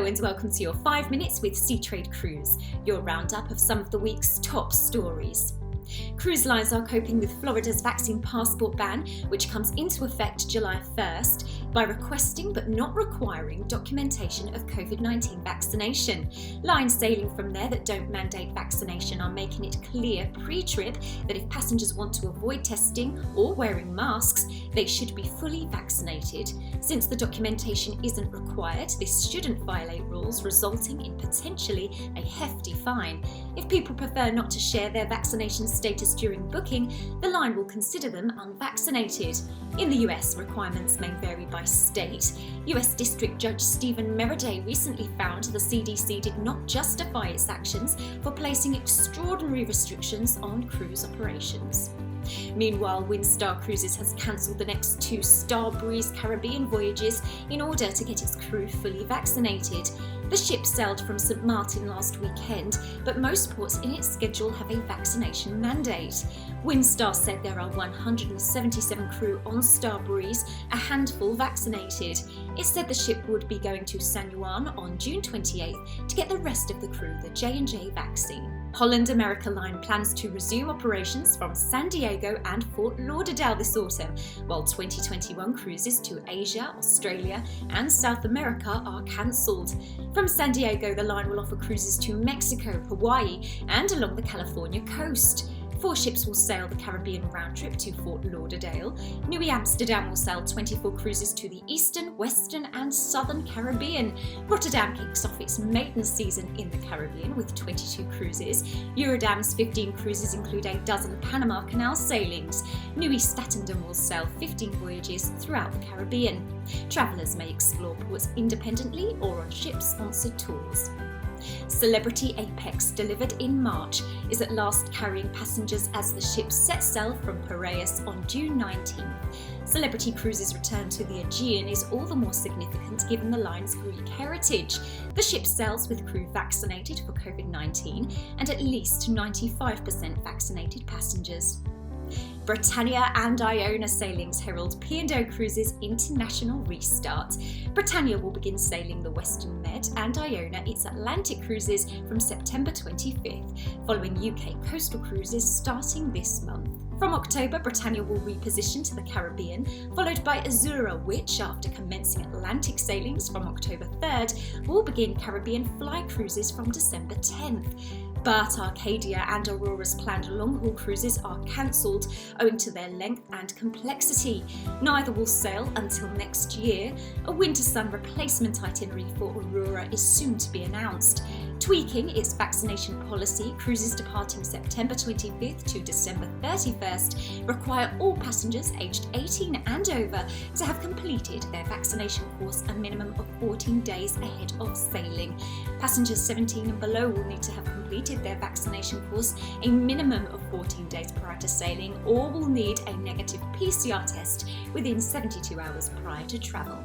and welcome to your 5 Minutes with Seatrade Cruise, your roundup of some of the week's top stories. Cruise lines are coping with Florida's vaccine passport ban, which comes into effect July 1st, by requesting but not requiring documentation of COVID-19 vaccination. Lines sailing from there that don't mandate vaccination are making it clear pre-trip that if passengers want to avoid testing or wearing masks, they should be fully vaccinated. Since the documentation isn't required, this shouldn't violate rules, resulting in potentially a hefty fine. If people prefer not to share their vaccination status during booking, the line will consider them unvaccinated. In the US, requirements may vary by state. US District Judge Stephen Mereday recently found the CDC did not justify its actions for placing extraordinary restrictions on cruise operations. Meanwhile, Winstar Cruises has cancelled the next 2 Starbreeze Caribbean voyages in order to get its crew fully vaccinated. The ship sailed from St. Martin last weekend, but most ports in its schedule have a vaccination mandate. Winstar said there are 177 crew on Starbreeze, a handful vaccinated. It said the ship would be going to San Juan on June 28th to get the rest of the crew the J&J vaccine. Holland America Line plans to resume operations from San Diego and Fort Lauderdale this autumn, while 2021 cruises to Asia, Australia and South America are cancelled. From San Diego, the line will offer cruises to Mexico, Hawaii and along the California coast. 4 ships will sail the Caribbean round trip to Fort Lauderdale. New Amsterdam will sail 24 cruises to the Eastern, Western and Southern Caribbean. Rotterdam kicks off its maiden season in the Caribbean with 22 cruises. Eurodam's 15 cruises include a dozen Panama Canal sailings. New Statendam will sail 15 voyages throughout the Caribbean. Travellers may explore ports independently or on ship-sponsored tours. Celebrity Apex, delivered in March, is at last carrying passengers as the ship sets sail from Piraeus on June 19th. Celebrity Cruises' return to the Aegean is all the more significant given the line's Greek heritage. The ship sails with crew vaccinated for COVID-19 and at least 95% vaccinated passengers. Britannia and Iona sailings herald P&O Cruises' international restart. Britannia will begin sailing the Western Med and Iona its Atlantic cruises from September 25th, following UK coastal cruises starting this month. From October, Britannia will reposition to the Caribbean, followed by Azura, which, after commencing Atlantic sailings from October 3rd, will begin Caribbean fly cruises from December 10th. But Arcadia and Aurora's planned long-haul cruises are cancelled owing to their length and complexity. Neither will sail until next year. A Winter Sun replacement itinerary for Aurora is soon to be announced. Tweaking its vaccination policy, cruises departing September 25th to December 31st require all passengers aged 18 and over to have completed their vaccination course a minimum of 14 days ahead of sailing. Passengers 17 and below will need to have completed their vaccination course a minimum of 14 days prior to sailing, or will need a negative PCR test within 72 hours prior to travel.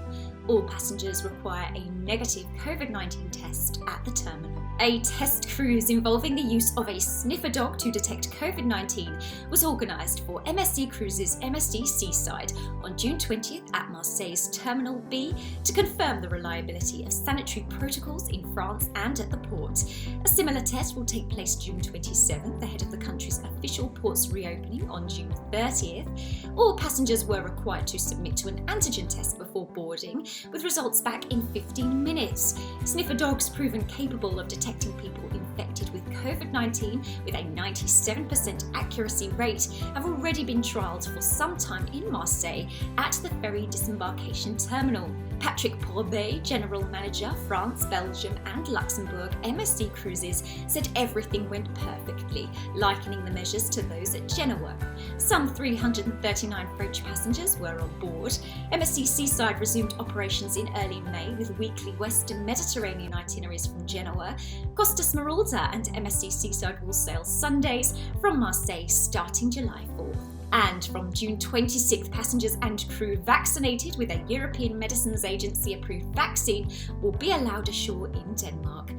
All passengers require a negative COVID-19 test at the terminal. A test cruise involving the use of a sniffer dog to detect COVID-19 was organised for MSC Cruises MSC Seaside on June 20th at Marseille's Terminal B to confirm the reliability of sanitary protocols in France and at the port. A similar test will take place June 27th ahead of the country's official ports reopening on June 30th. All passengers were required to submit to an antigen test before boarding, with results back in 15 minutes. Sniffer dogs, proven capable of detecting people infected with COVID-19 with a 97% accuracy rate, have already been trialled for some time in Marseille at the ferry disembarkation terminal. Patrick Pourbet, General Manager, France, Belgium and Luxembourg, MSC Cruises, said everything went perfectly, likening the measures to those at Genoa. Some 339 French passengers were on board. MSC Seaside resumed operations in early May with weekly Western Mediterranean itineraries from Genoa. Costa Smeralda and MSC Seaside will sail Sundays from Marseille starting July 4th. And from June 26th, passengers and crew vaccinated with a European Medicines Agency approved vaccine will be allowed ashore in Denmark.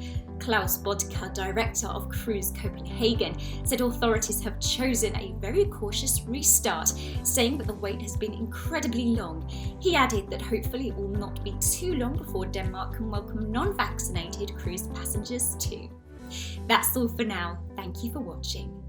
Klaus Bodka, director of Cruise Copenhagen, said authorities have chosen a very cautious restart, saying that the wait has been incredibly long. He added that hopefully it will not be too long before Denmark can welcome non-vaccinated cruise passengers too. That's all for now. Thank you for watching.